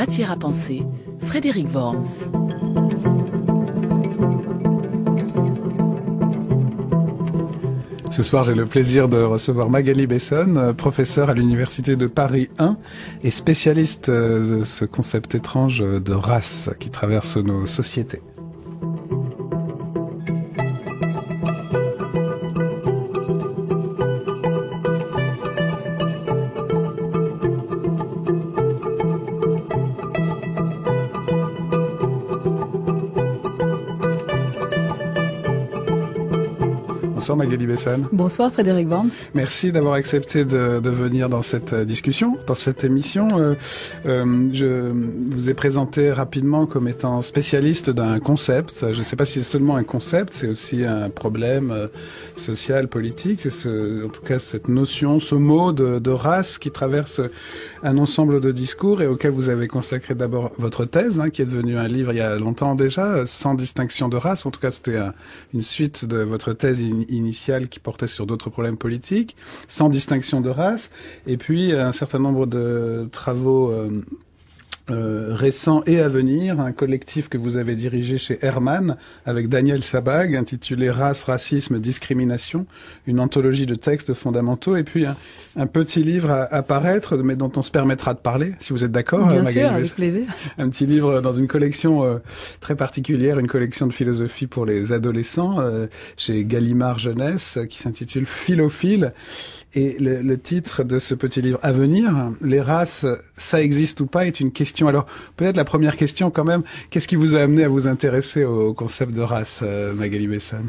Matière à penser, Frédéric Worms. Ce soir, j'ai le plaisir de recevoir Magali Besson, professeure à l'Université de Paris 1 et spécialiste de ce concept étrange de race qui traverse nos sociétés. Bonsoir Magali Besson. Bonsoir Frédéric Worms. Merci d'avoir accepté de venir dans cette discussion, dans cette émission. Je vous ai présenté rapidement comme étant spécialiste d'un concept. Je ne sais pas si c'est seulement un concept, c'est aussi un problème social, politique. C'est en tout cas cette notion, ce mot de race qui traverse un ensemble de discours et auquel vous avez consacré d'abord votre thèse, qui est devenue un livre il y a longtemps déjà, Sans distinction de race. En tout cas, c'était une suite de votre thèse initiale qui portait sur d'autres problèmes politiques, Sans distinction de race, et puis un certain nombre de travaux récents et à venir, un collectif que vous avez dirigé chez Herman avec Daniel Sabag, intitulé Race, racisme, discrimination, une anthologie de textes fondamentaux, et puis un petit livre à paraître, mais dont on se permettra de parler, si vous êtes d'accord. Bien sûr, avec plaisir. Un petit livre dans une collection très particulière, une collection de philosophie pour les adolescents, chez Gallimard Jeunesse, qui s'intitule Philophile. Et le titre de ce petit livre à venir, les races, ça existe ou pas, est une question. Alors, peut-être la première question quand même, qu'est-ce qui vous a amené à vous intéresser au concept de race, Magali Besson ?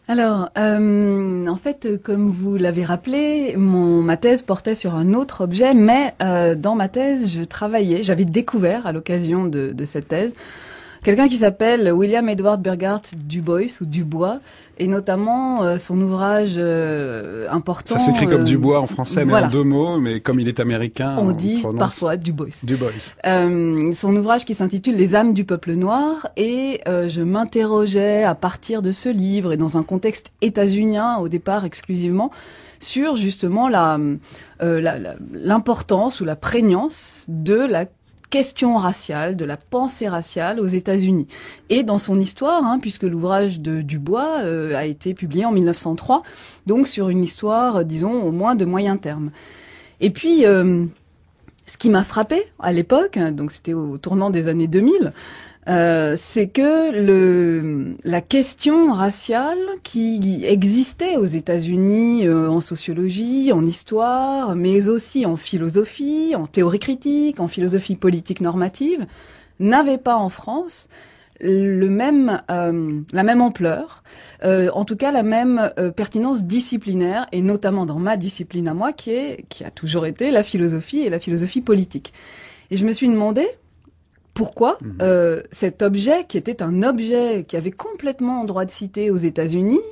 Alors, en fait, comme vous l'avez rappelé, ma thèse portait sur un autre objet, mais dans ma thèse, j'avais découvert à l'occasion de cette thèse quelqu'un qui s'appelle William Edward Burghardt Dubois ou Dubois, et notamment son ouvrage important. Ça s'écrit comme Dubois en français, mais voilà. En deux mots, mais comme il est américain, on dit prononce parfois Dubois. Dubois. Son ouvrage qui s'intitule Les âmes du peuple noir, et je m'interrogeais à partir de ce livre et dans un contexte états-unien au départ exclusivement sur justement l'importance ou la prégnance de la question raciale, de la pensée raciale aux États-Unis. Et dans son histoire, puisque l'ouvrage de Dubois a été publié en 1903, donc sur une histoire, disons, au moins de moyen terme. Et puis, ce qui m'a frappé à l'époque, donc c'était au tournant des années 2000, c'est que la question raciale qui existait aux États-Unis en sociologie, en histoire, mais aussi en philosophie, en théorie critique, en philosophie politique normative, n'avait pas en France la même ampleur, en tout cas la même pertinence disciplinaire, et notamment dans ma discipline à moi, qui a toujours été la philosophie et la philosophie politique. Et je me suis demandé pourquoi cet objet, qui était un objet qui avait complètement droit de cité aux États-Unis,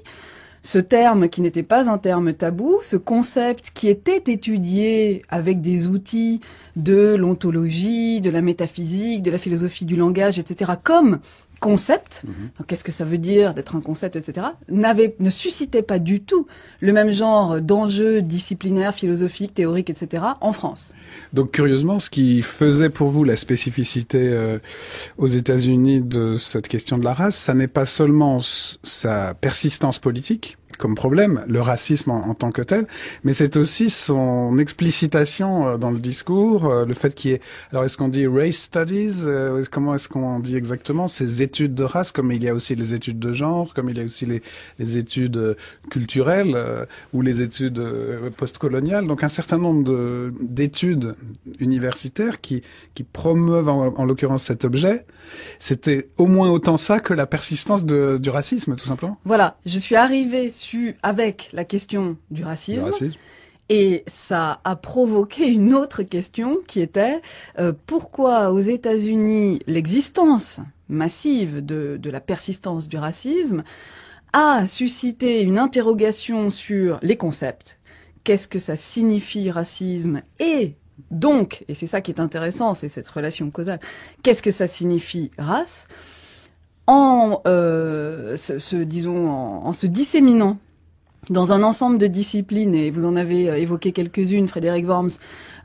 ce terme qui n'était pas un terme tabou, ce concept qui était étudié avec des outils de l'ontologie, de la métaphysique, de la philosophie du langage, etc., comme concept, donc qu'est-ce que ça veut dire d'être un concept, etc., ne suscitait pas du tout le même genre d'enjeux disciplinaires, philosophiques, théoriques, etc., en France. Donc curieusement, ce qui faisait pour vous la spécificité aux États-Unis de cette question de la race, ça n'est pas seulement sa persistance politique comme problème, le racisme en tant que tel, mais c'est aussi son explicitation dans le discours, le fait qu'il y ait, alors est-ce qu'on dit race studies, comment est-ce qu'on dit exactement, ces études de race, comme il y a aussi les études de genre, comme il y a aussi les études culturelles ou les études postcoloniales, donc un certain nombre d'études universitaires qui promeuvent en l'occurrence cet objet. C'était au moins autant ça que la persistance du racisme, tout simplement. Voilà, je suis arrivée avec la question du racisme. Et ça a provoqué une autre question qui était pourquoi aux États-Unis l'existence massive de la persistance du racisme a suscité une interrogation sur les concepts. Qu'est-ce que ça signifie racisme? Et donc, et c'est ça qui est intéressant, c'est cette relation causale, qu'est-ce que ça signifie race? En se disséminant dans un ensemble de disciplines, et vous en avez évoqué quelques-unes, Frédéric Worms,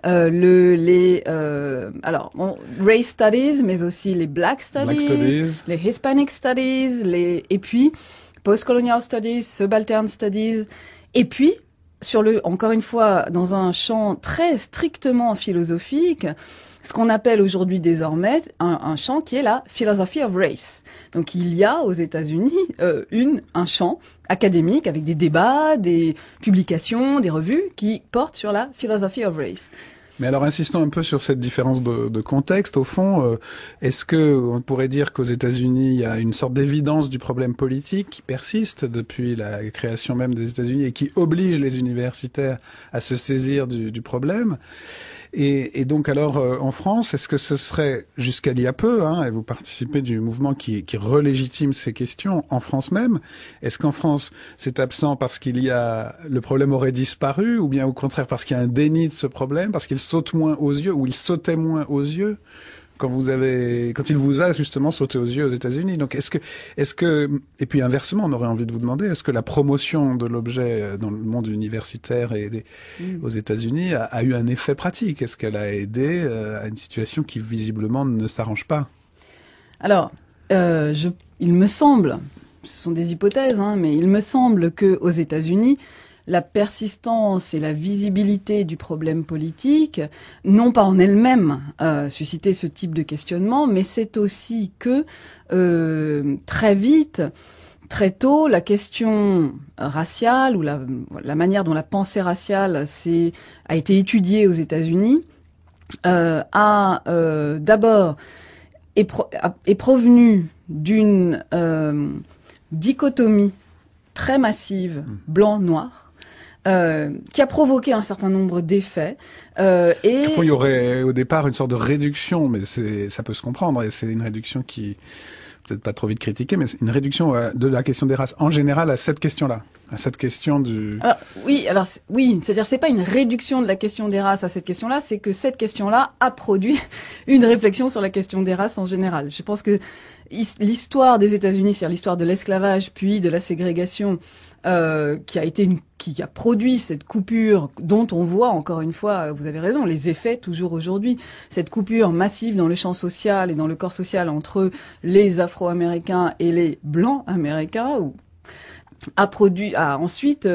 race studies, mais aussi les black studies, les hispanic studies, et puis post-colonial studies, subaltern studies, et puis encore une fois, dans un champ très strictement philosophique, ce qu'on appelle aujourd'hui désormais un champ qui est la philosophy of race. Donc il y a aux États-Unis un champ académique avec des débats, des publications, des revues qui portent sur la philosophy of race. Mais alors, insistons un peu sur cette différence de contexte. Au fond, est-ce que on pourrait dire qu'aux États-Unis, il y a une sorte d'évidence du problème politique qui persiste depuis la création même des États-Unis et qui oblige les universitaires à se saisir du problème? Et donc alors, en France, est-ce que ce serait, jusqu'à il y a peu, et vous participez du mouvement qui relégitime ces questions en France même, est-ce qu'en France, c'est absent parce le problème aurait disparu, ou bien au contraire parce qu'il y a un déni de ce problème, parce qu'il saute moins aux yeux, ou il sautait moins aux yeux quand il vous a justement sauté aux yeux aux États-Unis? Donc est-ce que, et puis inversement, on aurait envie de vous demander, est-ce que la promotion de l'objet dans le monde universitaire aux États-Unis a eu un effet pratique? Est-ce qu'elle a aidé à une situation qui visiblement ne s'arrange pas? Alors, il me semble, ce sont des hypothèses, mais il me semble que aux États-Unis, la persistance et la visibilité du problème politique n'ont pas en elles-mêmes suscité ce type de questionnement, mais c'est aussi que très vite, très tôt, la question raciale ou la manière dont la pensée raciale a été étudiée aux États-Unis d'abord est provenue d'une dichotomie très massive blanc-noir, qui a provoqué un certain nombre d'effets. Il y aurait au départ une sorte de réduction, mais ça peut se comprendre, et c'est une réduction qui, peut-être pas trop vite critiquée, mais c'est une réduction de la question des races en général à cette question-là, à cette question du... c'est-à-dire c'est pas une réduction de la question des races à cette question-là, c'est que cette question-là a produit une réflexion sur la question des races en général. Je pense que l'histoire des États-Unis, c'est-à-dire l'histoire de l'esclavage puis de la ségrégation, qui a produit cette coupure dont on voit, encore une fois, vous avez raison, les effets toujours aujourd'hui, cette coupure massive dans le champ social et dans le corps social entre les Afro-Américains et les Blancs américains, a ensuite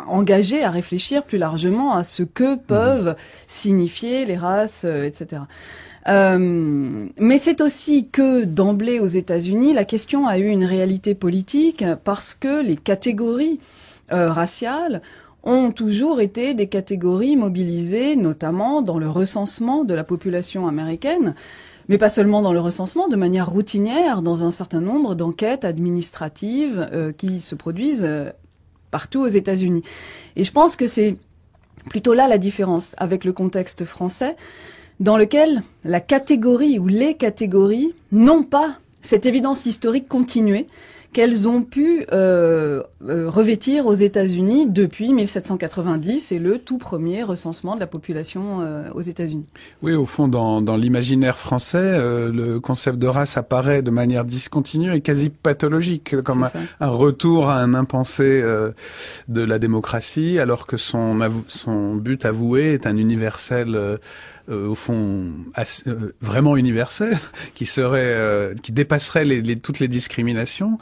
engagé à réfléchir plus largement à ce que peuvent signifier les races, etc. Mais c'est aussi que d'emblée aux États-Unis, la question a eu une réalité politique parce que les catégories raciales ont toujours été des catégories mobilisées, notamment dans le recensement de la population américaine, mais pas seulement dans le recensement, de manière routinière, dans un certain nombre d'enquêtes administratives qui se produisent partout aux États-Unis. Et je pense que c'est plutôt là la différence avec le contexte français, dans lequel la catégorie ou les catégories n'ont pas cette évidence historique continuée qu'elles ont pu revêtir aux États-Unis depuis 1790 et le tout premier recensement de la population aux États-Unis. Oui, au fond, dans l'imaginaire français, le concept de race apparaît de manière discontinue et quasi pathologique, comme un retour à un impensé de la démocratie, alors que son but avoué est un universel au fond vraiment universel, qui dépasserait toutes les discriminations,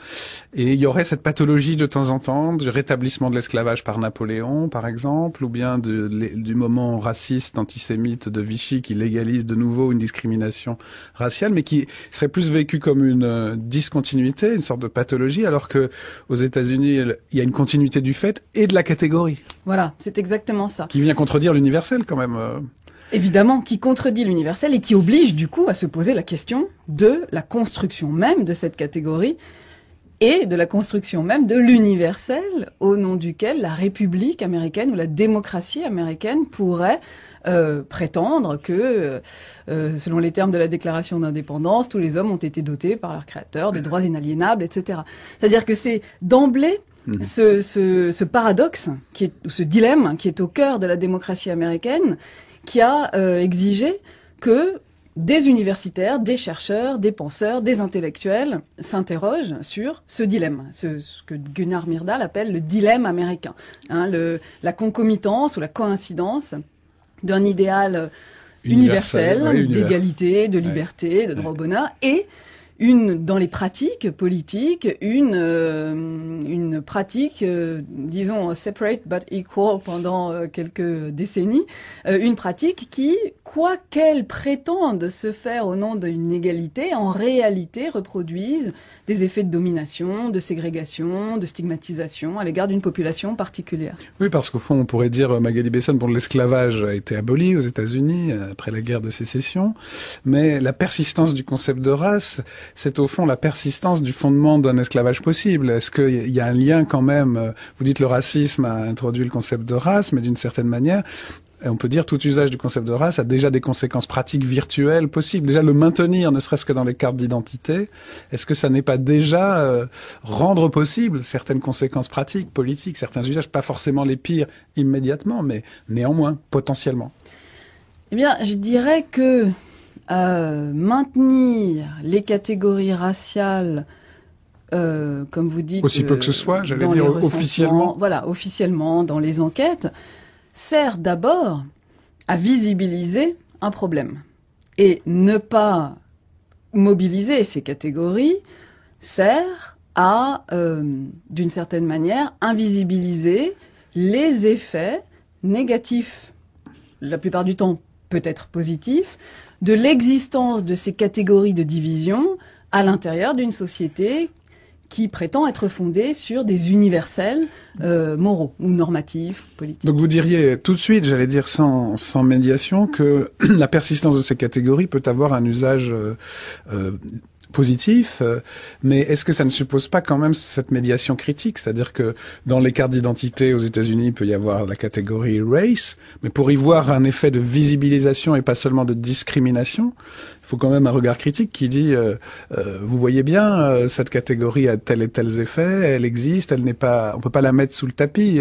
et il y aurait cette pathologie de temps en temps du rétablissement de l'esclavage par Napoléon, par exemple, ou bien du moment raciste antisémite de Vichy qui légalise de nouveau une discrimination raciale, mais qui serait plus vécu comme une discontinuité, une sorte de pathologie, alors que aux États-Unis il y a une continuité du fait et de la catégorie. Voilà, c'est exactement ça. Qui vient contredire l'universel quand même. Évidemment, qui contredit l'universel et qui oblige du coup à se poser la question de la construction même de cette catégorie et de la construction même de l'universel au nom duquel la République américaine ou la démocratie américaine pourrait prétendre que, selon les termes de la Déclaration d'indépendance, tous les hommes ont été dotés par leur créateur de droits inaliénables, etc. C'est-à-dire que c'est d'emblée ce paradoxe, ce dilemme qui est au cœur de la démocratie américaine, qui a exigé que des universitaires, des chercheurs, des penseurs, des intellectuels s'interrogent sur ce dilemme, ce que Gunnar Myrdal appelle le dilemme américain, hein, la concomitance ou la coïncidence d'un idéal universel, d'égalité, de liberté, de droit au bonheur, et dans les pratiques politiques, une pratique, disons, separate but equal pendant quelques décennies, une pratique qui, quoi qu'elle prétende se faire au nom d'une égalité, en réalité reproduise des effets de domination, de ségrégation, de stigmatisation à l'égard d'une population particulière. Oui, parce qu'au fond, on pourrait dire, Magali Besson, bon, l'esclavage a été aboli aux États-Unis après la guerre de sécession, mais la persistance du concept de race, c'est au fond la persistance du fondement d'un esclavage possible. Est-ce qu'il y a un lien quand même, vous dites le racisme a introduit le concept de race, mais d'une certaine manière, on peut dire tout usage du concept de race a déjà des conséquences pratiques virtuelles possibles. Déjà le maintenir, ne serait-ce que dans les cartes d'identité, est-ce que ça n'est pas déjà rendre possible certaines conséquences pratiques, politiques, certains usages, pas forcément les pires immédiatement, mais néanmoins, potentiellement? Eh bien, je dirais que maintenir les catégories raciales, comme vous dites, aussi peu que ce soit, j'allais dire officiellement. Voilà, officiellement dans les enquêtes, sert d'abord à visibiliser un problème. Et ne pas mobiliser ces catégories sert à, d'une certaine manière, invisibiliser les effets négatifs, la plupart du temps peut-être positifs, de l'existence de ces catégories de division à l'intérieur d'une société qui prétend être fondée sur des universels moraux ou normatifs, politiques. Donc vous diriez tout de suite, j'allais dire sans médiation, que la persistance de ces catégories peut avoir un usage positif, mais est-ce que ça ne suppose pas quand même cette médiation critique? C'est-à-dire que dans les cartes d'identité aux États-Unis, il peut y avoir la catégorie race, mais pour y voir un effet de visibilisation et pas seulement de discrimination, il faut quand même un regard critique qui dit vous voyez bien, cette catégorie a tel et tels effets, elle existe, elle n'est pas, on peut pas la mettre sous le tapis.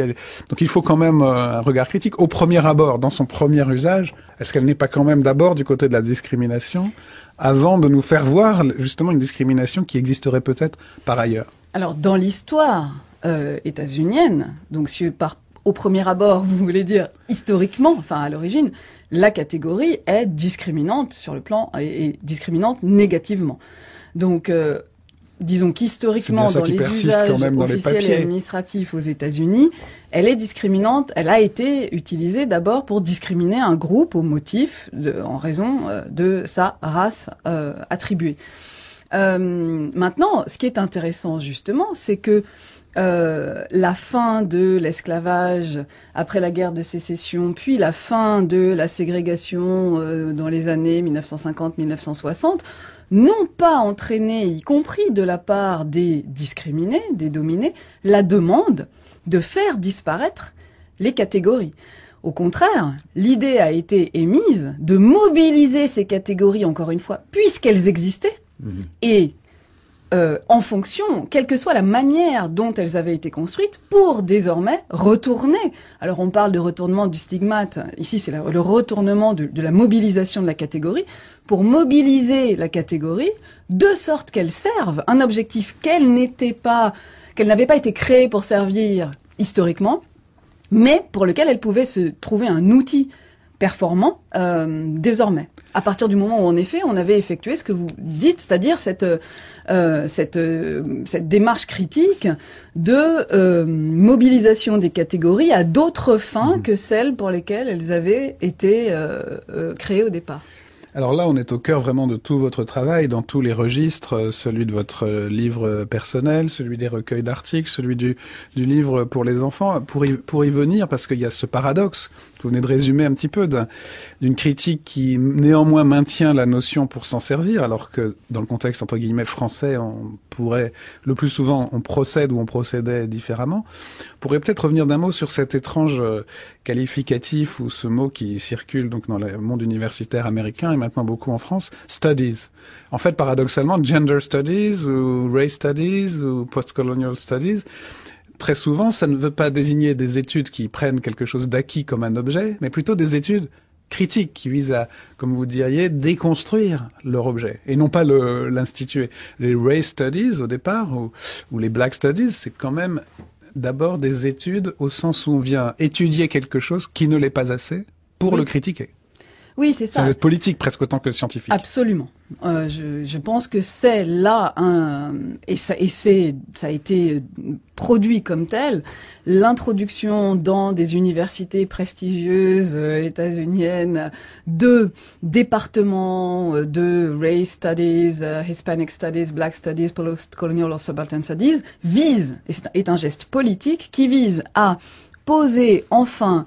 Donc il faut quand même un regard critique au premier abord, dans son premier usage. Est-ce qu'elle n'est pas quand même d'abord du côté de la discrimination, avant de nous faire voir justement une discrimination qui existerait peut-être par ailleurs? Alors dans l'histoire états-unienne, donc si au premier abord vous voulez dire historiquement, enfin à l'origine, la catégorie est discriminante sur le plan et discriminante négativement. Donc disons qu'historiquement dans les usages officiels et administratifs aux États-Unis, elle est discriminante. Elle a été utilisée d'abord pour discriminer un groupe au motif en raison de sa race attribuée. Maintenant, ce qui est intéressant justement, c'est que la fin de l'esclavage après la guerre de sécession, puis la fin de la ségrégation dans les années 1950-1960, n'ont pas entraîné, y compris de la part des discriminés, des dominés, la demande de faire disparaître les catégories. Au contraire, l'idée a été émise de mobiliser ces catégories, encore une fois, puisqu'elles existaient, et en fonction, quelle que soit la manière dont elles avaient été construites, pour désormais retourner. Alors on parle de retournement du stigmate, ici c'est le retournement de la mobilisation de la catégorie, pour mobiliser la catégorie de sorte qu'elle serve un objectif qu'elle n'avait pas été créée pour servir historiquement, mais pour lequel elle pouvait se trouver un outil performant désormais. À partir du moment où, en effet, on avait effectué ce que vous dites, c'est-à-dire cette démarche critique de mobilisation des catégories à d'autres fins que celles pour lesquelles elles avaient été créées au départ. Alors là, on est au cœur vraiment de tout votre travail, dans tous les registres, celui de votre livre personnel, celui des recueils d'articles, celui du livre pour les enfants. Pour y venir, parce qu'il y a ce paradoxe, vous venez de résumer un petit peu, d'une critique qui néanmoins maintient la notion pour s'en servir, alors que dans le contexte entre guillemets français, le plus souvent, on procède ou on procédait différemment. On pourrait peut-être revenir d'un mot sur cet étrange qualificatif ou ce mot qui circule donc dans le monde universitaire américain et maintenant beaucoup en France, studies. En fait, paradoxalement, gender studies ou race studies ou post-colonial studies, très souvent, ça ne veut pas désigner des études qui prennent quelque chose d'acquis comme un objet, mais plutôt des études critique, qui vise à, comme vous diriez, déconstruire leur objet, et non pas l'instituer. Les race studies, au départ, ou les black studies, c'est quand même d'abord des études au sens où on vient étudier quelque chose qui ne l'est pas assez pour le critiquer. Oui, c'est ça. C'est un geste politique presque autant que scientifique. Absolument. Je pense que c'est là ça a été produit comme tel, l'introduction dans des universités prestigieuses états-uniennes de départements de race studies, Hispanic studies, black studies, post-colonial or subaltern studies est un geste politique qui vise à poser enfin,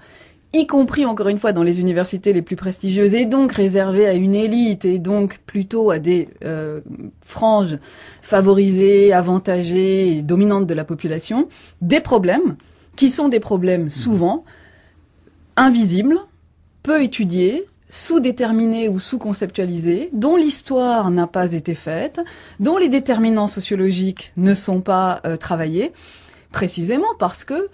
y compris encore une fois dans les universités les plus prestigieuses et donc réservées à une élite et donc plutôt à des franges favorisées, avantagées et dominantes de la population, des problèmes qui sont des problèmes souvent invisibles, peu étudiés, sous-déterminés ou sous-conceptualisés, dont l'histoire n'a pas été faite, dont les déterminants sociologiques ne sont pas travaillés, précisément parce que,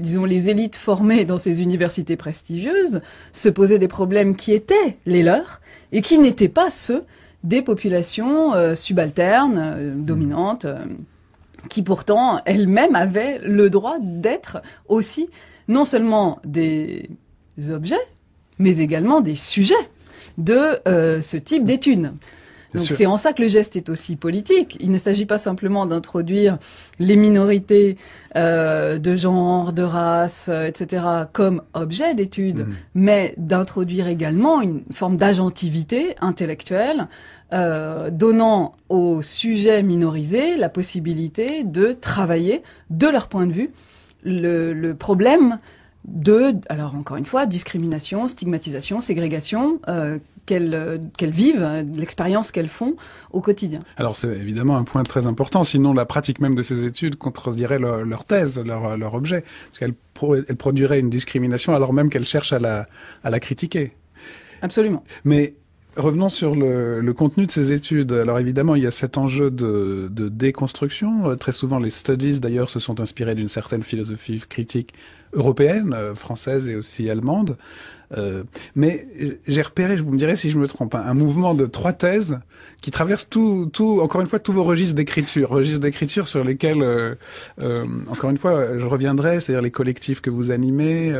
disons, les élites formées dans ces universités prestigieuses se posaient des problèmes qui étaient les leurs et qui n'étaient pas ceux des populations subalternes, dominantes, qui pourtant elles-mêmes avaient le droit d'être aussi non seulement des objets, mais également des sujets de ce type d'études. Donc c'est en ça que le geste est aussi politique. Il ne s'agit pas simplement d'introduire les minorités de genre, de race, etc. comme objet d'étude, mais d'introduire également une forme d'agentivité intellectuelle, donnant aux sujets minorisés la possibilité de travailler de leur point de vue le problème alors encore une fois, discrimination, stigmatisation, ségrégation, qu'elles vivent, l'expérience qu'elles font au quotidien. Alors c'est évidemment un point très important, sinon la pratique même de ces études contredirait leur thèse, leur objet, parce qu'elle produirait une discrimination alors même qu'elle cherche à la critiquer. Absolument. Mais revenons sur le contenu de ces études. Alors évidemment, il y a cet enjeu de déconstruction. Très souvent, les studies, d'ailleurs, se sont inspirés d'une certaine philosophie critique européenne, française et aussi allemande. Mais j'ai repéré, vous me direz si je me trompe, un mouvement de 3 thèses qui traverse encore une fois, tous vos registres d'écriture sur lesquels, encore une fois, je reviendrai, c'est-à-dire les collectifs que vous animez,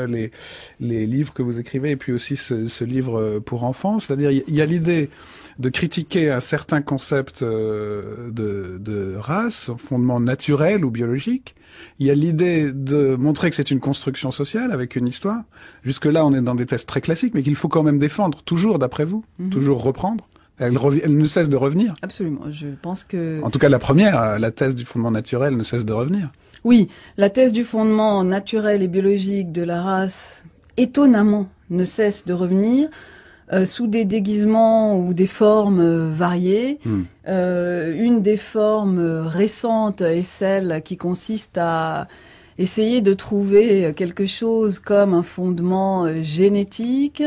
les livres que vous écrivez, et puis aussi ce livre pour enfants. C'est-à-dire, il y a l'idée de critiquer un certain concept de race, au fondement naturel ou biologique. Il y a l'idée de montrer que c'est une construction sociale avec une histoire. Jusque-là, on est dans des thèses très classiques, mais qu'il faut quand même défendre, toujours d'après vous, toujours reprendre. Elle ne cesse de revenir. Absolument, je pense que... En tout cas, la première, la thèse du fondement naturel, ne cesse de revenir. Oui, la thèse du fondement naturel et biologique de la race, étonnamment, ne cesse de revenir. Sous des déguisements ou des formes variées. Une des formes récentes est celle qui consiste à essayer de trouver quelque chose comme un fondement génétique.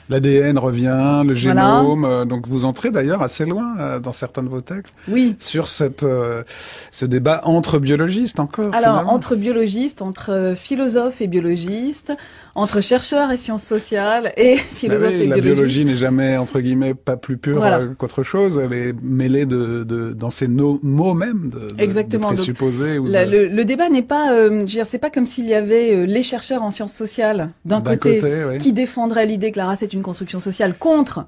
L'ADN revient, le génome, donc vous entrez d'ailleurs assez loin dans certains de vos textes. Oui. Sur ce débat entre biologistes encore. Alors, finalement. entre biologistes, entre philosophes et biologistes, entre chercheurs et sciences sociales et philosophes et biologistes. La biologie n'est jamais, entre guillemets, pas plus pure qu'autre chose. Elle est mêlée dans ces mots même, exactement. de présupposés. Le débat n'est pas, c'est pas comme s'il y avait les chercheurs en sciences sociales d'un côté qui défendraient l'idée que la race est une construction sociale contre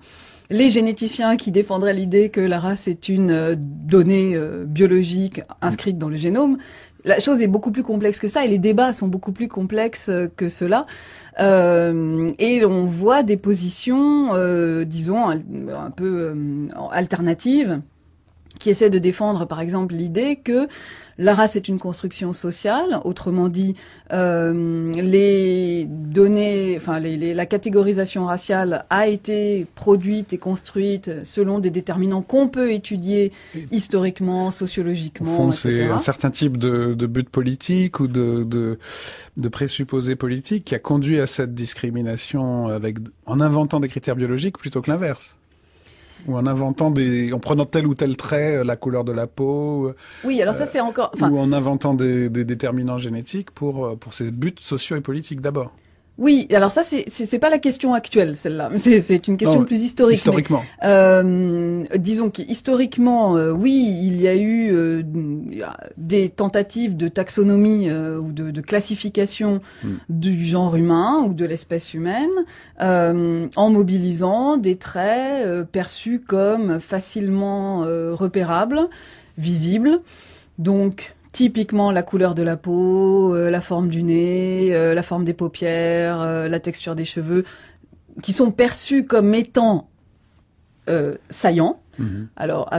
les généticiens qui défendraient l'idée que la race est une donnée biologique inscrite dans le génome. La chose est beaucoup plus complexe que ça et les débats sont beaucoup plus complexes que cela. Et on voit des positions, disons, un peu alternatives qui essaient de défendre, par exemple, l'idée que la race est une construction sociale, autrement dit, les données, la catégorisation raciale a été produite et construite selon des déterminants qu'on peut étudier historiquement, sociologiquement, au fond, etc. C'est un certain type de but politique ou de présupposés politiques qui a conduit à cette discrimination en inventant des critères biologiques plutôt que l'inverse. Ou en prenant tel ou tel trait, la couleur de la peau. Oui, alors ça c'est encore... ou en inventant des déterminants génétiques pour ces buts sociaux et politiques d'abord. Oui, alors ça c'est pas la question actuelle celle-là, c'est une question plus historique. Historiquement. Disons qu'historiquement, oui, il y a eu des tentatives de taxonomie ou de classification du genre humain ou de l'espèce humaine, en mobilisant des traits perçus comme facilement repérables, visibles, donc typiquement la couleur de la peau, la forme du nez, la forme des paupières, la texture des cheveux, qui sont perçus comme étant saillants. Alors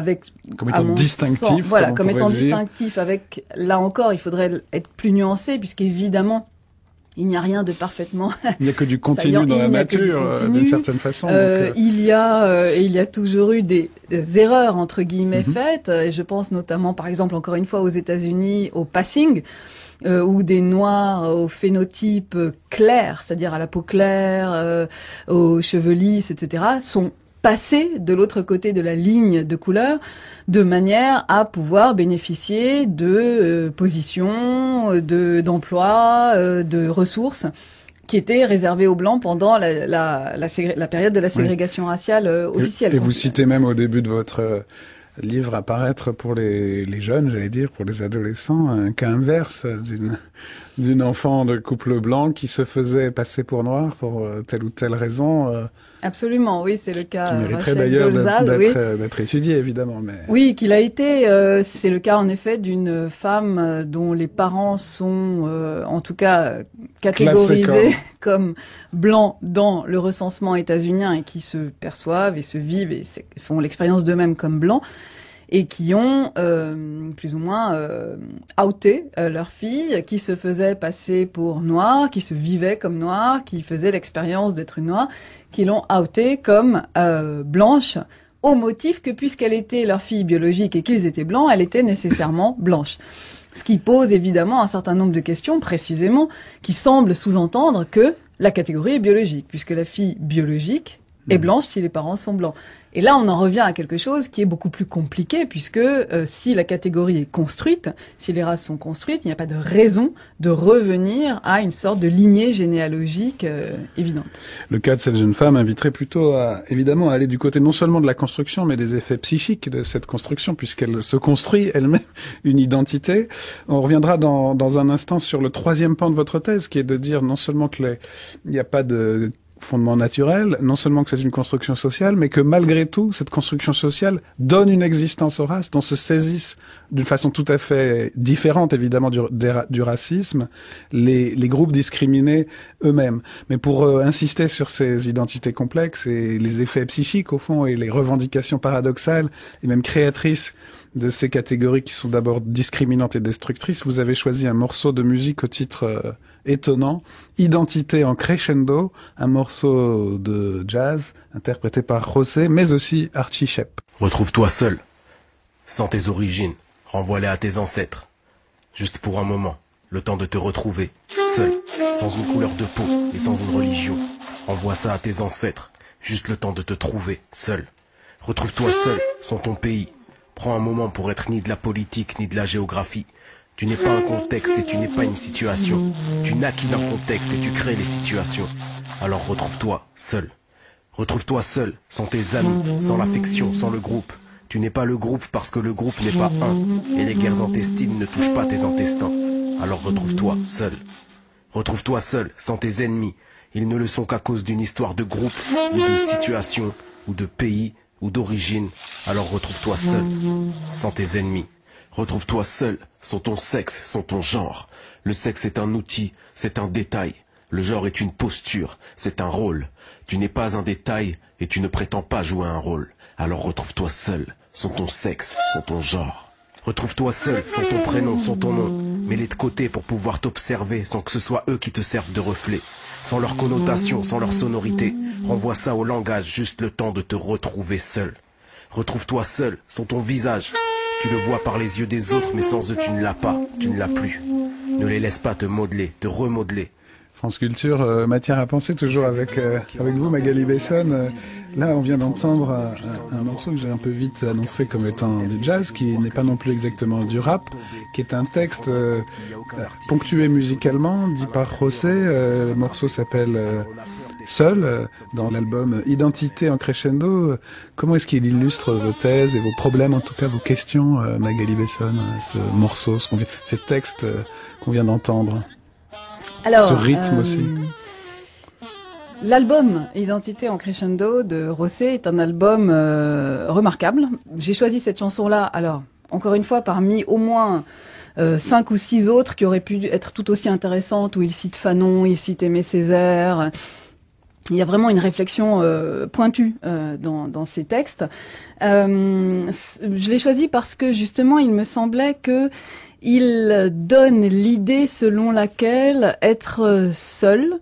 comme étant distinctifs. Voilà, comme étant distinctifs. Avec, là encore, il faudrait être plus nuancé, puisqu'évidemment, il n'y a rien de parfaitement. Il n'y a que du continu dans la nature, d'une certaine façon. Il y a toujours eu des erreurs entre guillemets faites. Et je pense notamment, par exemple, encore une fois aux États-Unis, au passing, où des noirs au phénotype clair, c'est-à-dire à la peau claire, aux cheveux lisses, etc., sont passés de l'autre côté de la ligne de couleur, de manière à pouvoir bénéficier de positions, d'emplois, de ressources qui étaient réservées aux blancs pendant la période de la ségrégation raciale officielle. Et vous citez même au début de votre livre à paraître pour les jeunes, j'allais dire, pour les adolescents, un cas inverse d'une enfant de couple blanc qui se faisait passer pour noir pour telle ou telle raison. Absolument, oui, c'est le cas. Qui mériterait d'ailleurs d'être étudié, évidemment. Mais... Oui, qu'il a été. C'est le cas, en effet, d'une femme dont les parents sont, en tout cas, catégorisés comme blancs dans le recensement états-unien et qui se perçoivent et se vivent et font l'expérience d'eux-mêmes comme blancs, et qui ont plus ou moins outé leur fille, qui se faisait passer pour noire, qui se vivait comme noire, qui faisait l'expérience d'être une noire, qui l'ont outé comme blanche, au motif que puisqu'elle était leur fille biologique et qu'ils étaient blancs, elle était nécessairement blanche. Ce qui pose évidemment un certain nombre de questions, précisément, qui semblent sous-entendre que la catégorie est biologique, puisque la fille biologique est blanche si les parents sont blancs. Et là, on en revient à quelque chose qui est beaucoup plus compliqué, puisque si la catégorie est construite, si les races sont construites, il n'y a pas de raison de revenir à une sorte de lignée généalogique évidente. Le cas de cette jeune femme inviterait plutôt évidemment à aller du côté non seulement de la construction, mais des effets psychiques de cette construction, puisqu'elle se construit elle-même une identité. On reviendra dans un instant sur le troisième pan de votre thèse, qui est de dire non seulement qu'il n'y a pas de fondement naturel, non seulement que c'est une construction sociale, mais que malgré tout, cette construction sociale donne une existence aux races dont se saisissent d'une façon tout à fait différente, évidemment, du racisme, les groupes discriminés eux-mêmes. Mais pour insister sur ces identités complexes et les effets psychiques, au fond, et les revendications paradoxales et même créatrices de ces catégories qui sont d'abord discriminantes et destructrices, vous avez choisi un morceau de musique au titre étonnant, Identité en crescendo, un morceau de jazz interprété par José, mais aussi Archie Shepp. Retrouve-toi seul, sans tes origines, renvoie-les à tes ancêtres. Juste pour un moment, le temps de te retrouver, seul, sans une couleur de peau et sans une religion. Renvoie ça à tes ancêtres, juste le temps de te trouver, seul. Retrouve-toi seul, sans ton pays. Prends un moment pour être ni de la politique ni de la géographie. Tu n'es pas un contexte et tu n'es pas une situation. Tu naquis d'un contexte et tu crées les situations. Alors retrouve-toi seul. Retrouve-toi seul, sans tes amis, sans l'affection, sans le groupe. Tu n'es pas le groupe parce que le groupe n'est pas un. Et les guerres intestines ne touchent pas tes intestins. Alors retrouve-toi seul. Retrouve-toi seul, sans tes ennemis. Ils ne le sont qu'à cause d'une histoire de groupe, ou de situation, ou de pays, ou d'origine. Alors retrouve-toi seul, sans tes ennemis. Retrouve-toi seul, sans ton sexe, sans ton genre. Le sexe est un outil, c'est un détail. Le genre est une posture, c'est un rôle. Tu n'es pas un détail et tu ne prétends pas jouer un rôle. Alors retrouve-toi seul, sans ton sexe, sans ton genre. Retrouve-toi seul, sans ton prénom, sans ton nom. Mets-les de côté pour pouvoir t'observer sans que ce soit eux qui te servent de reflet. Sans leur connotation, sans leur sonorité. Renvoie ça au langage, juste le temps de te retrouver seul. Retrouve-toi seul, sans ton visage. Tu le vois par les yeux des autres, mais sans eux tu ne l'as pas, tu ne l'as plus. Ne les laisse pas te modeler, te remodeler. France Culture, matière à penser toujours avec vous, Magali Besson. Là, on vient d'entendre un morceau que j'ai un peu vite annoncé comme étant du jazz, qui n'est pas non plus exactement du rap, qui est un texte ponctué musicalement, dit par José. Le morceau s'appelle Seul, dans l'album Identité en crescendo. Comment est-ce qu'il illustre vos thèses et vos problèmes, en tout cas vos questions, Magali Besson, ce morceau, ces textes qu'on vient d'entendre? Alors, ce rythme aussi. L'album Identité en crescendo de José est un album remarquable. J'ai choisi cette chanson-là, alors, encore une fois, parmi au moins 5 ou 6 autres qui auraient pu être tout aussi intéressantes, où il cite Fanon, il cite Aimé Césaire. Il y a vraiment une réflexion pointue dans ces textes. Je l'ai choisi parce que, justement, il me semblait que il donne l'idée selon laquelle être seul,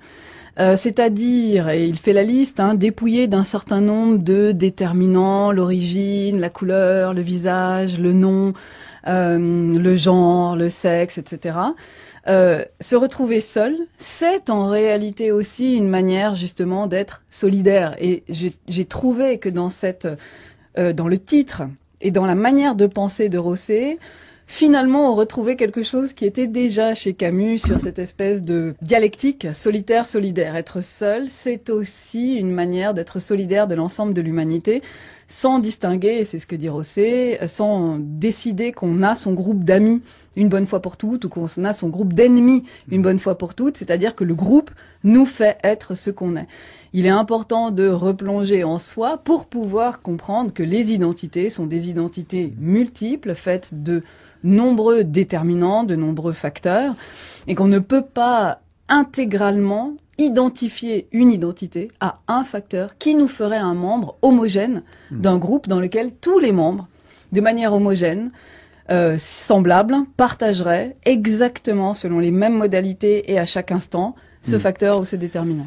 c'est-à-dire, et il fait la liste, dépouillé d'un certain nombre de déterminants, l'origine, la couleur, le visage, le nom, le genre, le sexe, etc. Se retrouver seul, c'est en réalité aussi une manière justement d'être solidaire. Et j'ai trouvé que dans le titre et dans la manière de penser de José, finalement, on retrouvait quelque chose qui était déjà chez Camus sur cette espèce de dialectique solitaire-solidaire. Être seul, c'est aussi une manière d'être solidaire de l'ensemble de l'humanité, sans distinguer, et c'est ce que dit José, sans décider qu'on a son groupe d'amis une bonne fois pour toutes, ou qu'on a son groupe d'ennemis une bonne fois pour toutes, c'est-à-dire que le groupe nous fait être ce qu'on est. Il est important de replonger en soi pour pouvoir comprendre que les identités sont des identités multiples, faites de nombreux déterminants, de nombreux facteurs, et qu'on ne peut pas intégralement identifier une identité à un facteur qui nous ferait un membre homogène d'un groupe dans lequel tous les membres, de manière homogène, semblable, partageraient exactement selon les mêmes modalités et à chaque instant ce facteur ou ce déterminant.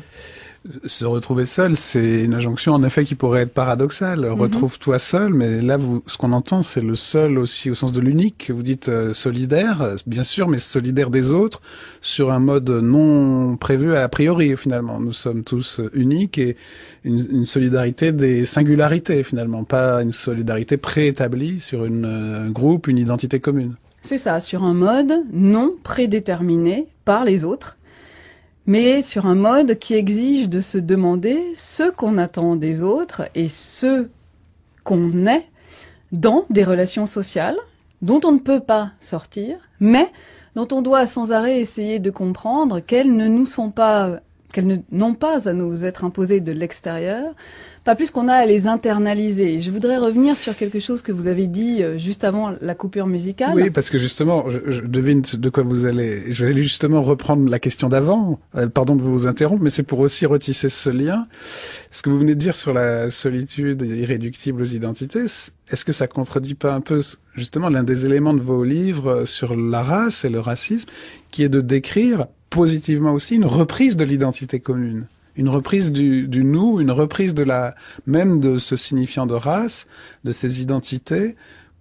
Se retrouver seul, c'est une injonction en effet qui pourrait être paradoxale. Retrouve-toi seul, mais là, ce qu'on entend, c'est le seul aussi au sens de l'unique. Vous dites solidaire, bien sûr, mais solidaire des autres, sur un mode non prévu a priori, finalement. Nous sommes tous uniques et une solidarité des singularités, finalement, pas une solidarité préétablie sur un groupe, une identité commune. C'est ça, sur un mode non prédéterminé par les autres, mais sur un mode qui exige de se demander ce qu'on attend des autres et ce qu'on est dans des relations sociales dont on ne peut pas sortir, mais dont on doit sans arrêt essayer de comprendre qu'elles n'ont pas à nous être imposées de l'extérieur, pas plus qu'on a à les internaliser. Je voudrais revenir sur quelque chose que vous avez dit juste avant la coupure musicale. Oui, parce que justement, je devine de quoi vous allez... Je vais justement reprendre la question d'avant. Pardon de vous interrompre, mais c'est pour aussi retisser ce lien. Ce que vous venez de dire sur la solitude irréductible aux identités, est-ce que ça contredit pas un peu justement l'un des éléments de vos livres sur la race et le racisme, qui est de décrire positivement aussi une reprise de l'identité commune? Une reprise du nous, une reprise même de ce signifiant de race, de ces identités,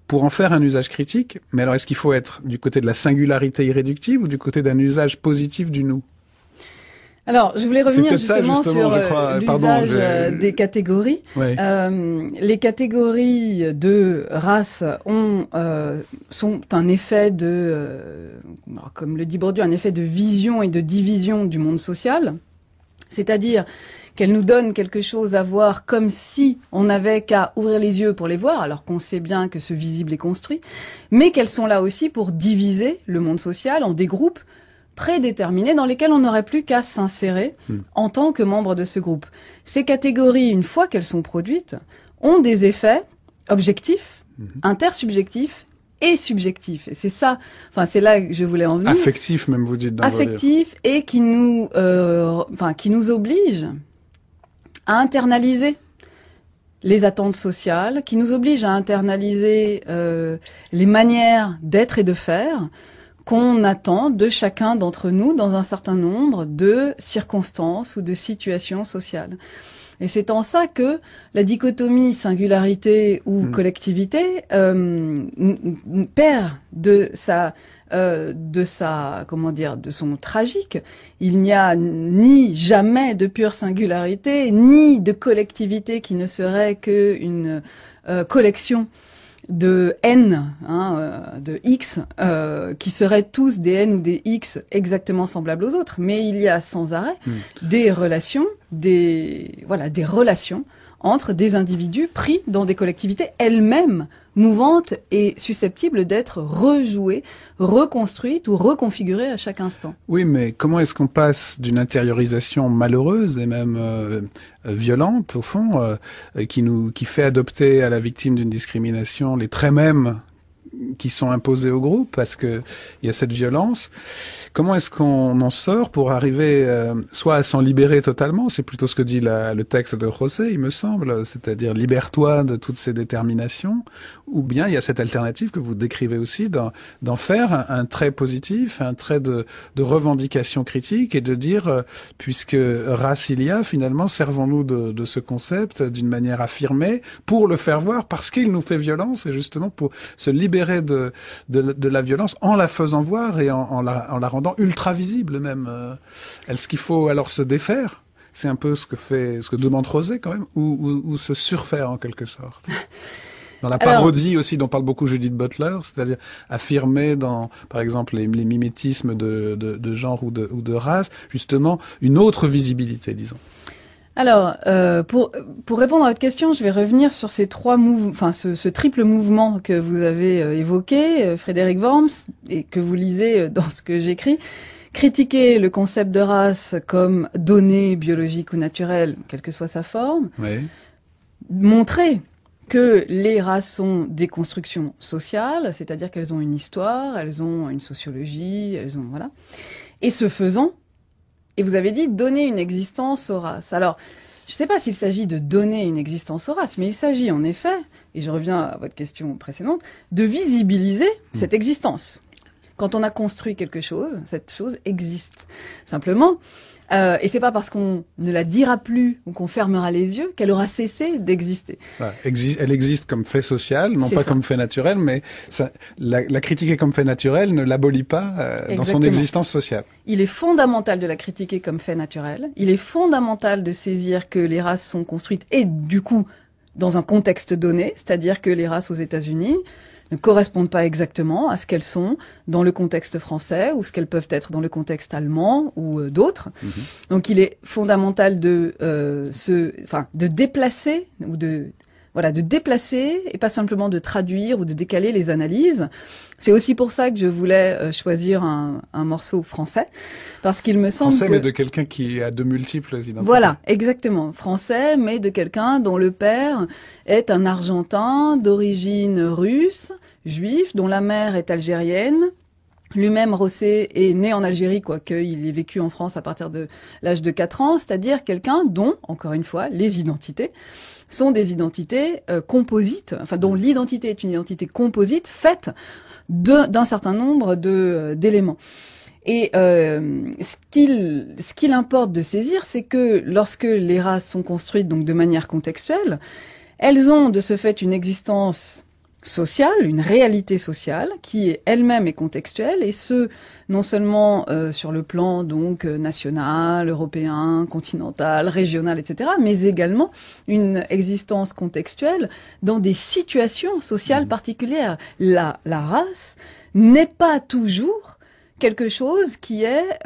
pour en faire un usage critique. Mais alors, est-ce qu'il faut être du côté de la singularité irréductible ou du côté d'un usage positif du nous? Alors, je voulais revenir justement sur l'usage des catégories. Ouais. Les catégories de race sont un effet comme le dit Bourdieu, un effet de vision et de division du monde social. C'est-à-dire qu'elles nous donnent quelque chose à voir comme si on n'avait qu'à ouvrir les yeux pour les voir, alors qu'on sait bien que ce visible est construit, mais qu'elles sont là aussi pour diviser le monde social en des groupes prédéterminés dans lesquels on n'aurait plus qu'à s'insérer en tant que membre de ce groupe. Ces catégories, une fois qu'elles sont produites, ont des effets objectifs, intersubjectifs et subjectif. Et c'est ça, c'est là que je voulais en venir. Affectif, même, vous dites dans vos livres. Affectif, et qui nous oblige à internaliser les attentes sociales, qui nous oblige à internaliser les manières d'être et de faire qu'on attend de chacun d'entre nous dans un certain nombre de circonstances ou de situations sociales. Et c'est en ça que la dichotomie singularité ou collectivité perd de sa de son tragique. Il n'y a ni jamais de pure singularité, ni de collectivité qui ne serait qu'une collection de N, de X, qui seraient tous des N ou des X exactement semblables aux autres. Mais il y a sans arrêt des relations, des relations entre des individus pris dans des collectivités elles-mêmes mouvantes et susceptibles d'être rejouées, reconstruites ou reconfigurées à chaque instant. Oui, mais comment est-ce qu'on passe d'une intériorisation malheureuse et même violente, au fond, qui fait adopter à la victime d'une discrimination les traits mêmes qui sont imposés au groupe parce que il y a cette violence. Comment est-ce qu'on en sort pour arriver soit à s'en libérer totalement, c'est plutôt ce que dit le texte de José, il me semble, c'est-à-dire libère-toi de toutes ces déterminations, ou bien il y a cette alternative que vous décrivez aussi d'en faire un trait positif, un trait de revendication critique et de dire puisque race il y a, finalement servons-nous de ce concept d'une manière affirmée pour le faire voir parce qu'il nous fait violence et justement pour se libérer de la violence en la faisant voir et en la rendant ultra visible même. Est-ce qu'il faut alors se défaire? C'est un peu ce que demande José quand même, ou se surfaire en quelque sorte. Dans la parodie aussi dont parle beaucoup Judith Butler, c'est-à-dire affirmer dans, par exemple, les mimétismes de genre ou de race, justement une autre visibilité, disons. Alors, pour répondre à votre question, je vais revenir sur ces trois ce triple mouvement que vous avez évoqué, Frédéric Worms, et que vous lisez dans ce que j'écris. Critiquer le concept de race comme donnée biologique ou naturelle, quelle que soit sa forme. Oui. Montrer que les races sont des constructions sociales, c'est-à-dire qu'elles ont une histoire, elles ont une sociologie, voilà. Et ce faisant, et vous avez dit donner une existence aux races. Alors, je ne sais pas s'il s'agit de donner une existence aux races, mais il s'agit en effet, et je reviens à votre question précédente, de visibiliser cette existence. Quand on a construit quelque chose, cette chose existe. Simplement, et c'est pas parce qu'on ne la dira plus ou qu'on fermera les yeux qu'elle aura cessé d'exister. Voilà, elle existe comme fait social, non pas comme fait naturel, mais la critiquer comme fait naturel ne l'abolit pas dans son existence sociale. Il est fondamental de la critiquer comme fait naturel. Il est fondamental de saisir que les races sont construites et du coup dans un contexte donné, c'est-à-dire que les races aux États-Unis ne correspondent pas exactement à ce qu'elles sont dans le contexte français ou ce qu'elles peuvent être dans le contexte allemand ou d'autres. Donc il est fondamental de déplacer ou de déplacer et pas simplement de traduire ou de décaler les analyses. C'est aussi pour ça que je voulais choisir un morceau français, parce qu'il me semble français, mais de quelqu'un qui a de multiples identités. Voilà, exactement. Français, mais de quelqu'un dont le père est un Argentin d'origine russe, juif, dont la mère est algérienne. Lui-même, José, est né en Algérie, quoique il ait vécu en France à partir de l'âge de 4 ans, c'est-à-dire quelqu'un dont, encore une fois, les identités sont des identités composites, enfin dont l'identité est une identité composite faite d'un certain nombre d'éléments. Et ce qu'il importe de saisir, c'est que lorsque les races sont construites donc de manière contextuelle, elles ont de ce fait une existence sociale, une réalité sociale qui est elle-même est contextuelle, et ce non seulement sur le plan donc national, européen, continental, régional, etc., mais également une existence contextuelle dans des situations sociales particulières. La race n'est pas toujours quelque chose qui est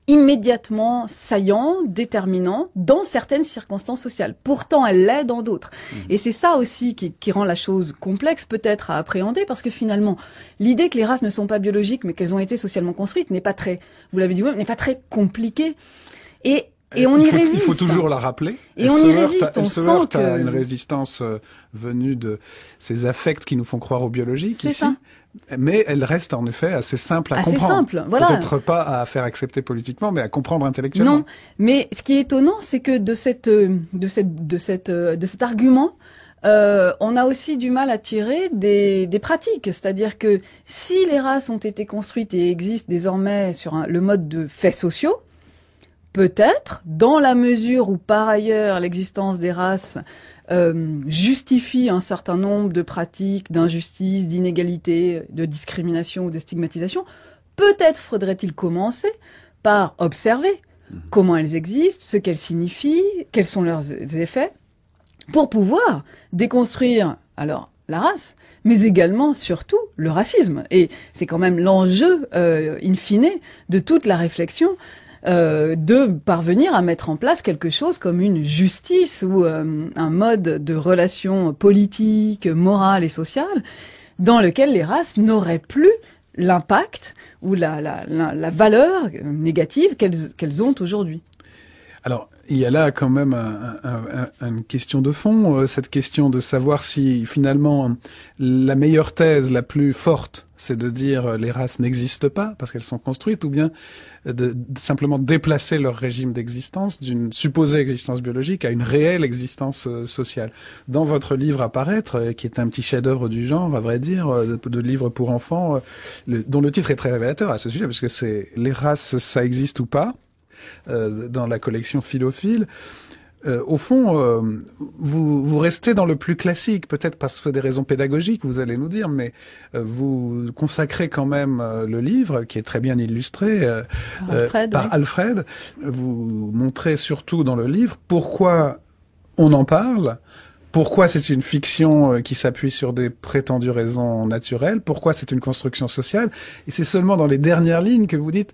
immédiatement saillant, déterminant dans certaines circonstances sociales. Pourtant, elle l'est dans d'autres. Et c'est ça aussi qui rend la chose complexe peut-être à appréhender, parce que finalement, l'idée que les races ne sont pas biologiques mais qu'elles ont été socialement construites n'est pas très, vous l'avez dit vous-même, n'est pas très compliquée. Et on y résiste. Il faut toujours la rappeler. Et on y résiste. Elle se heurte à une résistance venue de ces affects qui nous font croire au biologique ici. Ça. Mais elle reste en effet assez simple à comprendre. Assez simple, voilà. Peut-être pas à faire accepter politiquement, mais à comprendre intellectuellement. Non, mais ce qui est étonnant, c'est que de cet argument, on a aussi du mal à tirer des pratiques. C'est-à-dire que si les races ont été construites et existent désormais sur le mode de faits sociaux, peut-être, dans la mesure où par ailleurs l'existence des races justifie un certain nombre de pratiques d'injustice, d'inégalité, de discrimination ou de stigmatisation, peut-être faudrait-il commencer par observer comment elles existent, ce qu'elles signifient, quels sont leurs effets, pour pouvoir déconstruire alors la race, mais également, surtout, le racisme. Et c'est quand même l'enjeu, in fine, de toute la réflexion, de parvenir à mettre en place quelque chose comme une justice ou un mode de relation politique, morale et sociale, dans lequel les races n'auraient plus l'impact ou la valeur négative qu'elles ont aujourd'hui. Alors, il y a là quand même une question de fond, cette question de savoir si finalement la meilleure thèse, la plus forte, c'est de dire les races n'existent pas parce qu'elles sont construites, ou bien de simplement déplacer leur régime d'existence d'une supposée existence biologique à une réelle existence sociale. Dans votre livre à paraître, qui est un petit chef-d'œuvre du genre, à vrai dire, de livre pour enfants, dont le titre est très révélateur à ce sujet, parce que c'est « Les races, ça existe ou pas ?» dans la collection Philophile. Au fond, vous restez dans le plus classique, peut-être parce que des raisons pédagogiques, vous allez nous dire, mais vous consacrez quand même le livre, qui est très bien illustré par Alfred. Vous montrez surtout dans le livre pourquoi on en parle, pourquoi c'est une fiction qui s'appuie sur des prétendues raisons naturelles, pourquoi c'est une construction sociale, et c'est seulement dans les dernières lignes que vous dites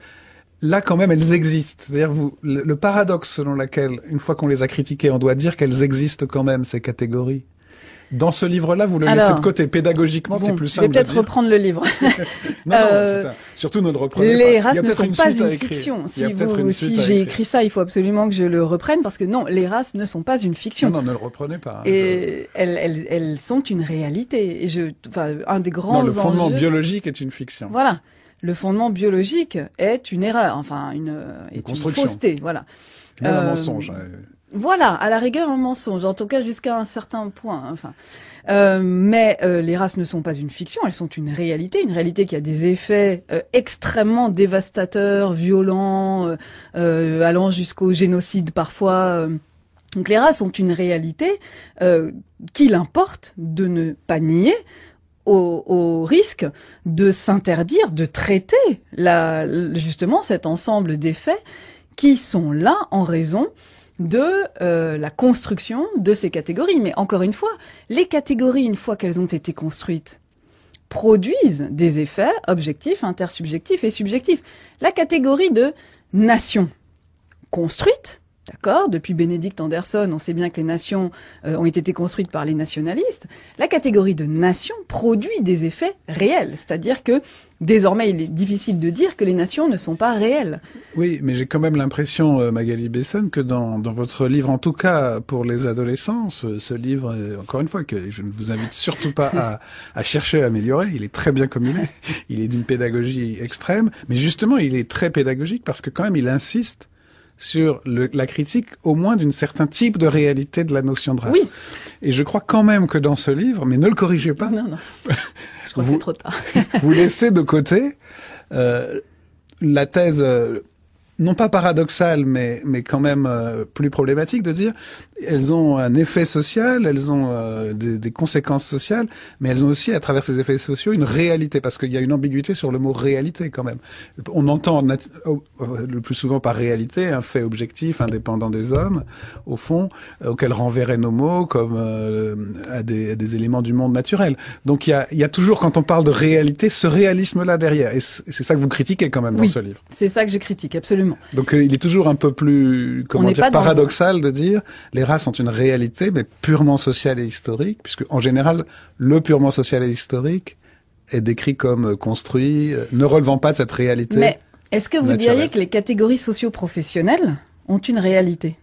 là, quand même, elles existent. C'est-à-dire, le paradoxe selon lequel, une fois qu'on les a critiquées, on doit dire qu'elles existent quand même, ces catégories. Dans ce livre-là, vous le laissez de côté. Pédagogiquement, c'est plus simple. Je vais peut-être reprendre le livre. non, surtout ne le reprenez les pas. races ne sont pas une fiction. Si j'ai écrit ça, il faut absolument que je le reprenne parce que non, les races ne sont pas une fiction. Non, ne le reprenez pas. Hein, et elles sont une réalité. Et un des grands enjeux. Le fondement biologique est une fiction. Voilà. Le fondement biologique est une erreur, enfin une fausseté, voilà. Un mensonge. Voilà, à la rigueur un mensonge, en tout cas jusqu'à un certain point. Enfin, mais les races ne sont pas une fiction, elles sont une réalité qui a des effets extrêmement dévastateurs, violents, allant jusqu'au génocide parfois. Donc les races sont une réalité qu'il importe de ne pas nier. Au risque de s'interdire de traiter justement cet ensemble d'effets qui sont là en raison de la construction de ces catégories. Mais encore une fois, les catégories, une fois qu'elles ont été construites, produisent des effets objectifs, intersubjectifs et subjectifs. La catégorie de nation construite, d'accord, depuis Benedict Anderson, on sait bien que les nations ont été construites par les nationalistes. La catégorie de nation produit des effets réels, c'est-à-dire que désormais il est difficile de dire que les nations ne sont pas réelles. Oui, mais j'ai quand même l'impression, Magali Besson, que dans votre livre, en tout cas pour les adolescents, ce livre, encore une fois, que je ne vous invite surtout pas à chercher à améliorer, il est très bien comme il est. Il est d'une pédagogie extrême, mais justement il est très pédagogique parce que quand même il insiste sur la critique au moins d'un certain type de réalité de la notion de race. Oui. Et je crois quand même que dans ce livre, mais ne le corrigez pas. Non. Je crois que c'est trop tard. Vous laissez de côté la thèse non pas paradoxale, mais quand même plus problématique de dire elles ont un effet social, elles ont des conséquences sociales, mais elles ont aussi, à travers ces effets sociaux, une réalité, parce qu'il y a une ambiguïté sur le mot réalité quand même. On entend le plus souvent par réalité un fait objectif, indépendant des hommes, au fond, auquel renverraient nos mots comme à des éléments du monde naturel. Donc il y a toujours, quand on parle de réalité, ce réalisme-là derrière. Et c'est ça que vous critiquez quand même dans ce livre. C'est ça que je critique, absolument. Donc il est toujours un peu plus, paradoxal de dire les races ont une réalité, mais purement sociale et historique, puisque en général, le purement social et historique est décrit comme construit, ne relevant pas de cette réalité. Mais est-ce que vous diriez que les catégories socio-professionnelles ont une réalité ?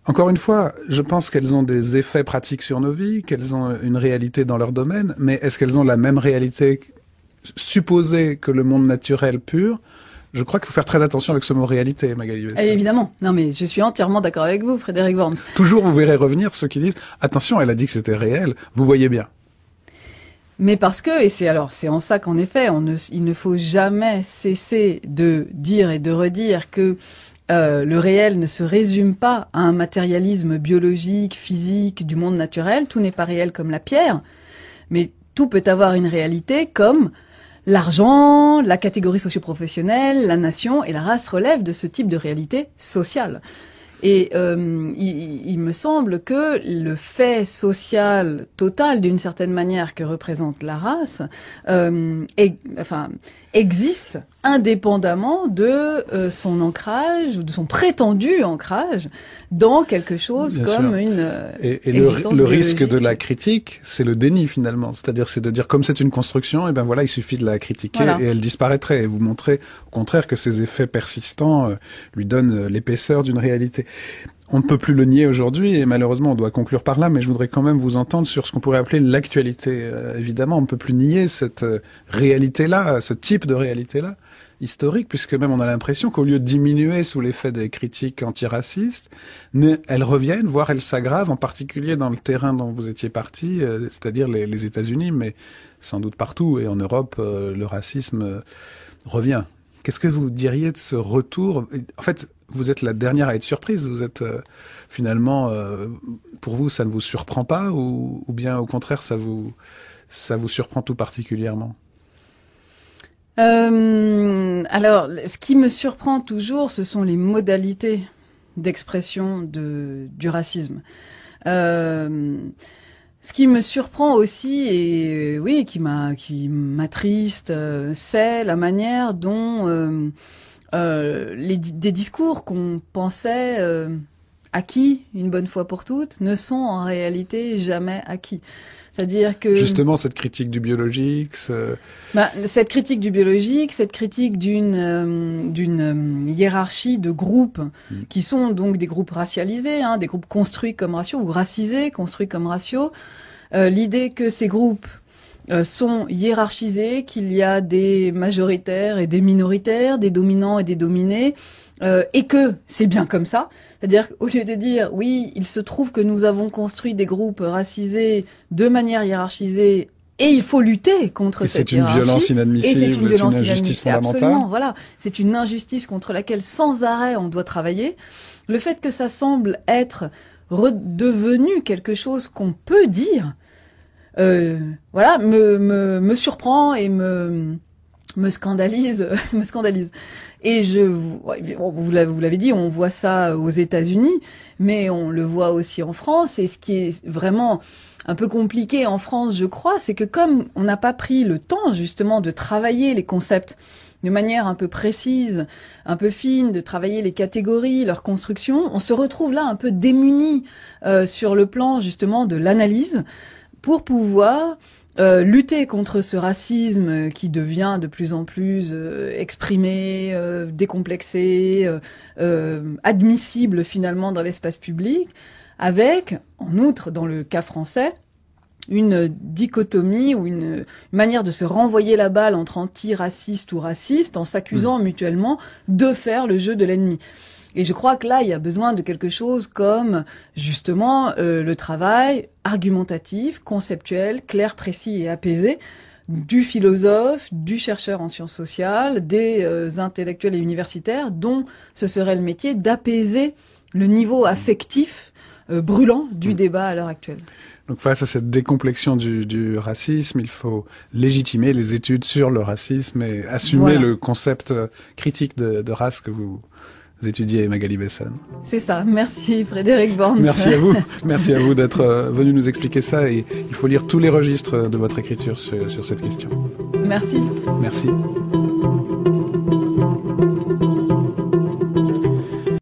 Encore une fois, je pense qu'elles ont des effets pratiques sur nos vies, qu'elles ont une réalité dans leur domaine, mais est-ce qu'elles ont la même réalité supposée que le monde naturel pur ? Je crois qu'il faut faire très attention avec ce mot réalité, Magali Besson. Évidemment. Non, mais je suis entièrement d'accord avec vous, Frédéric Worms. Toujours, vous verrez revenir ceux qui disent « Attention, elle a dit que c'était réel, vous voyez bien ». Mais parce que, et c'est en ça qu'en effet, il ne faut jamais cesser de dire et de redire que le réel ne se résume pas à un matérialisme biologique, physique, du monde naturel. Tout n'est pas réel comme la pierre, mais tout peut avoir une réalité comme l'argent, la catégorie socio-professionnelle, la nation, et la race relève de ce type de réalité sociale. Et il me semble que le fait social total, d'une certaine manière, que représente la race, existe indépendamment de son ancrage, ou de son prétendu ancrage, dans quelque chose Bien comme sûr. une Et existence le risque biologique. de la critique, c'est le déni finalement. C'est-à-dire, c'est de dire comme c'est une construction, et ben voilà, il suffit de la critiquer Voilà. et elle disparaîtrait. Et vous montrez au contraire que ces effets persistants lui donnent l'épaisseur d'une réalité. On ne peut plus le nier aujourd'hui et malheureusement on doit conclure par là, mais je voudrais quand même vous entendre sur ce qu'on pourrait appeler l'actualité. Évidemment, on ne peut plus nier cette réalité-là, ce type de réalité-là, historique, puisque même on a l'impression qu'au lieu de diminuer sous l'effet des critiques antiracistes, elles reviennent, voire elles s'aggravent, en particulier dans le terrain dont vous étiez parti, c'est-à-dire les États-Unis, mais sans doute partout, et en Europe, le racisme revient. Qu'est-ce que vous diriez de ce retour ? En fait, vous êtes la dernière à être surprise. Vous êtes finalement, pour vous, ça ne vous surprend pas, ou bien au contraire, ça vous surprend tout particulièrement ? Alors, ce qui me surprend toujours, ce sont les modalités d'expression du racisme. Ce qui me surprend aussi, et oui, qui m'attriste, c'est la manière dont des discours qu'on pensait acquis une bonne fois pour toutes ne sont en réalité jamais acquis. C'est-à-dire que justement cette critique du biologique, cette critique du biologique, cette critique d'une hiérarchie de groupes qui sont donc des groupes racialisés, des groupes construits comme raciaux ou racisés, construits comme raciaux. L'idée que ces groupes sont hiérarchisés, qu'il y a des majoritaires et des minoritaires, des dominants et des dominés, et que c'est bien comme ça. C'est-à-dire qu'au lieu de dire, oui, il se trouve que nous avons construit des groupes racisés de manière hiérarchisée, et il faut lutter contre cette hiérarchie. C'est une violence inadmissible, et c'est une violence injustice fondamentale. Absolument, voilà. C'est une injustice contre laquelle sans arrêt on doit travailler. Le fait que ça semble être redevenu quelque chose qu'on peut dire, voilà, me surprend et me scandalise, me scandalise. Et vous l'avez dit, on voit ça aux États-Unis, mais on le voit aussi en France. Et ce qui est vraiment un peu compliqué en France, je crois, c'est que comme on n'a pas pris le temps justement de travailler les concepts de manière un peu précise, un peu fine, de travailler les catégories, leur construction, on se retrouve là un peu démuni sur le plan justement de l'analyse pour pouvoir lutter contre ce racisme qui devient de plus en plus exprimé, décomplexé, admissible finalement dans l'espace public, avec, en outre, dans le cas français, une dichotomie ou une manière de se renvoyer la balle entre antiracistes ou racistes en s'accusant mutuellement de faire le jeu de l'ennemi. Et je crois que là, il y a besoin de quelque chose comme, justement, le travail argumentatif, conceptuel, clair, précis et apaisé du philosophe, du chercheur en sciences sociales, des intellectuels et universitaires, dont ce serait le métier d'apaiser le niveau affectif brûlant du débat à l'heure actuelle. Donc face à cette décomplexion du racisme, il faut légitimer les études sur le racisme et assumer le concept critique de race que vous étudiez, Magali Besson. C'est ça. Merci Frédéric Worms. Merci à vous. Merci à vous d'être venu nous expliquer ça, et il faut lire tous les registres de votre écriture sur cette question. Merci. Merci.